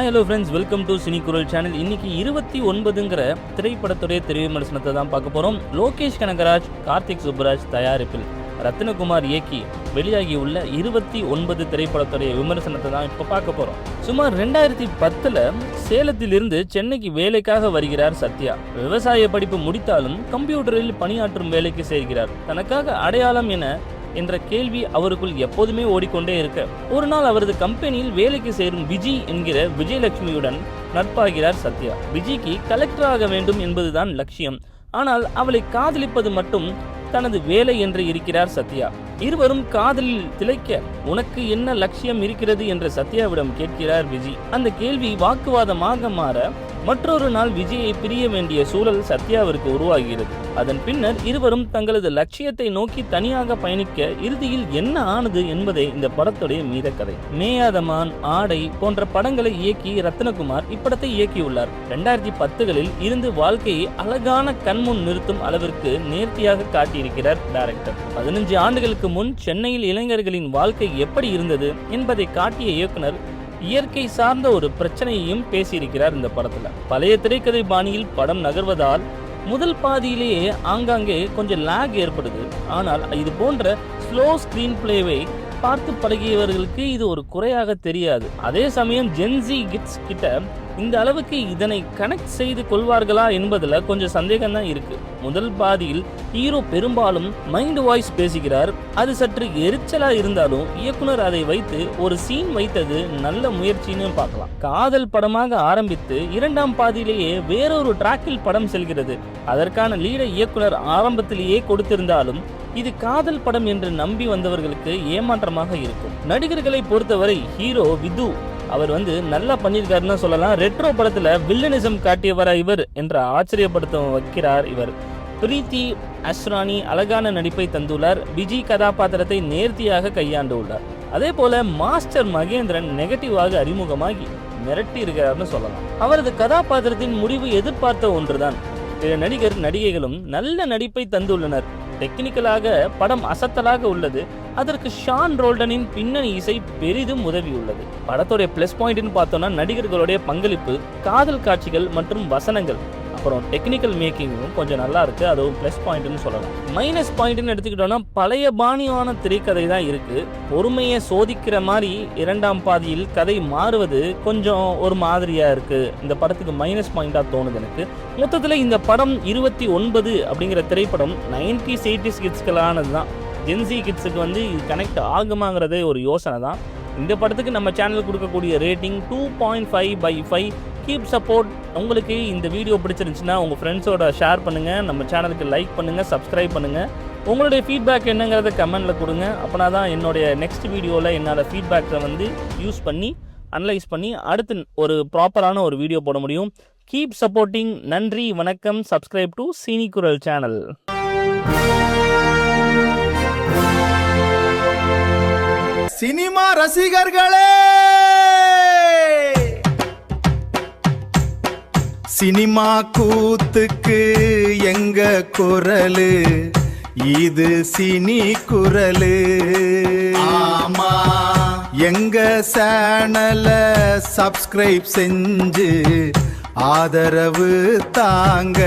Hi hello friends, welcome to cine Kural channel. இன்னைக்கு 29ங்கிற திரைப்படத்துடைய திரைவிமர்சனத்தை தான் பார்க்க போகிறோம். லோகேஷ் கனகராஜ், கார்த்திக் சுப்புராஜ் தயாரிப்பில் ரத்னகுமார் இயக்கி வெளியாகியுள்ள 29 திரைப்படத்துடைய விமர்சனத்தை தான் இப்போ பார்க்க போகிறோம். சுமார் 2010 சேலத்திலிருந்து சென்னைக்கு வேலைக்காக வருகிறார் சத்யா. விவசாய படிப்பு முடித்தாலும் கம்ப்யூட்டரில் பணியாற்றும் வேலைக்கு சேர்கிறார். தனக்காக அடையாளம் என்ற கேள்வி அவருக்குள் எப்போதுமே ஓடிக்கொண்டே இருக்க, ஒரு நாள் அவரது கம்பெனியில் வேலைக்கு சேரும் விஜி என்கிற விஜயலட்சுமியுடன் நட்பாகிறார் சத்யா. விஜிக்கு கலெக்டர் ஆக வேண்டும் என்பதுதான் லட்சியம். ஆனால் அவளை காதலிப்பது மட்டும் தனது வேலை என்று இருக்கிறார் சத்யா. இருவரும் காதலில் திளைக்க, உனக்கு என்ன லட்சியம் இருக்கிறது என்று சத்யாவிடம் கேட்கிறார் விஜி. அந்த கேள்வி வாக்குவாதமாக மாற மற்றொரு நாள் விஜயை பிரிய வேண்டிய சூழல் சத்யாவிற்கு உருவாகிறது. அதன் பின்னர் இருவரும் தங்களது லட்சியத்தை நோக்கி தனியாக பயணிக்க இறுதியில் என்ன ஆனது என்பதே இந்த படத்துடைய மீத கதை. மேயாதமான், ஆடை போன்ற படங்களை இயக்கி ரத்னகுமார் இப்படத்தை இயக்கியுள்ளார். 2010களில் இருந்து வாழ்க்கையை அழகான கண்முன் நிறுத்தும் அளவிற்கு நேர்த்தியாக காட்டியிருக்கிறார் டைரக்டர். 15 ஆண்டுகளுக்கு முன் சென்னையில் இளைஞர்களின் வாழ்க்கை எப்படி இருந்தது என்பதை காட்டிய இயக்குனர் இயற்கை சார்ந்த ஒரு பிரச்சனையையும் பேசியிருக்கிறார் இந்த படத்துல. பழைய திரைக்கதை பாணியில் படம் நகர்வதால் முதல் பாதியிலேயே ஆங்காங்கே கொஞ்சம் லாக் ஏற்படுது. ஆனால் இது போன்ற ஸ்லோ ஸ்கிரீன் பிளேவை பார்த்து பழகியவர்களுக்கு இது ஒரு குறையாக தெரியாது. அதே சமயம் ஜென்சி கிட்ஸ் கிட்ட இந்த அளவுக்கு இதனை கனெக்ட் செய்து கொள்வார்களா என்பதுல கொஞ்சம் சந்தேகம் தான் இருக்கு. முதல் பாதியில் ஹீரோ பெரும்பாலும் மைண்ட் வாய்ஸ் பேசுகிறார். அது சற்று எரிச்சலா இருந்தாலும் இயக்குனர் அதை வைத்து ஒரு சீன் வைத்தது நல்ல முயற்சின்னு பார்க்கலாம். காதல் படமாக ஆரம்பித்து 2ஆம் பாதியிலேயே வேறொரு டிராக்கில் படம் செல்கிறது. அதற்கான லீடை இயக்குனர் ஆரம்பத்திலேயே கொடுத்திருந்தாலும் இது காதல் படம் என்று நம்பி வந்தவர்களுக்கு ஏமாற்றமாக இருக்கும். நடிகர்களை பொறுத்தவரை ஹீரோ விது அவர் நல்லா பண்ணியிருக்காருன்னு சொல்லலாம். ரெட்ரோ படத்துல வில்லனிசம் காட்டியவரா இவர் என்ற ஆச்சரியப்படுத்த வைக்கிறார் இவர். பிரீத்தி அஸ்ரானி அழகான நடிப்பை தந்துள்ளார். விஜி கதாபாத்திரத்தை நேர்த்தியாக கையாண்டுள்ளார். அதே போல மாஸ்டர் மகேந்திரன் நெகட்டிவாக அறிமுகமாகி மிரட்டி இருக்கிறார்னு சொல்லலாம். அவரது கதாபாத்திரத்தின் முடிவு எதிர்பார்த்த ஒன்றுதான். பிற நடிகைகளும் நல்ல நடிப்பை தந்துள்ளனர். டெக்னிக்கலாக படம் அசத்தலாக உள்ளது. அதற்கு ஷான் ரோல்டனின் பின்னணி இசை பெரிதும் உதவியுள்ளது. படத்துடைய பிளஸ் பாயிண்ட்னு பார்த்தோம்னா நடிகர்களுடைய பங்களிப்பு, காதல் காட்சிகள் மற்றும் வசனங்கள், அப்புறம் டெக்னிக்கல் மேக்கிங்கும் கொஞ்சம் நல்லா இருக்கு. அதுவும் பிளஸ் பாயிண்ட்னு சொல்லலாம். மைனஸ் பாயிண்ட்னு எடுத்துக்கிட்டோம்னா பழைய பாணியான திரைக்கதை தான் இருக்கு. பொறுமையை சோதிக்கிற மாதிரி 2ஆம் பாதியில் கதை மாறுவது கொஞ்சம் ஒரு மாதிரியா இருக்கு. இந்த படத்துக்கு மைனஸ் பாயிண்டா தோணுது எனக்கு. மொத்தத்தில் இந்த படம் 29 அப்படிங்கிற திரைப்படம் 90s 80s கிட்ஸ்களானது தான். ஜென்சி கிட்ஸுக்கு இது கனெக்ட் ஆகுமாங்கிறதே ஒரு யோசனை தான். இந்த படத்துக்கு நம்ம சேனல் கொடுக்கக்கூடிய ரேட்டிங் 2.5/5. Keep support. உங்களுக்கு இந்த வீடியோ பிடிச்சிருந்துச்சுன்னா உங்கள் ஃப்ரெண்ட்ஸோட ஷேர் பண்ணுங்கள். நம்ம சேனலுக்கு லைக் பண்ணுங்கள், சப்ஸ்கிரைப் பண்ணுங்கள். உங்களுடைய ஃபீட்பேக் என்னங்கிறத கமெண்டில் கொடுங்க. அப்படின்னா தான் என்னுடைய நெக்ஸ்ட் வீடியோவில் என்னோட ஃபீட்பேக்கை யூஸ் பண்ணி அனலைஸ் பண்ணி அடுத்து ஒரு ப்ராப்பரான ஒரு வீடியோ போட முடியும். Keep supporting. நன்றி, வணக்கம். Subscribe to cine Kural channel. Cinema ரசிகர்களே, சினிமா கூத்துக்கு எங்க குரலு, இது சினி குரலு. ஆமா, எங்க சேனல சப்ஸ்கிரைப் செஞ்சு ஆதரவு தாங்க.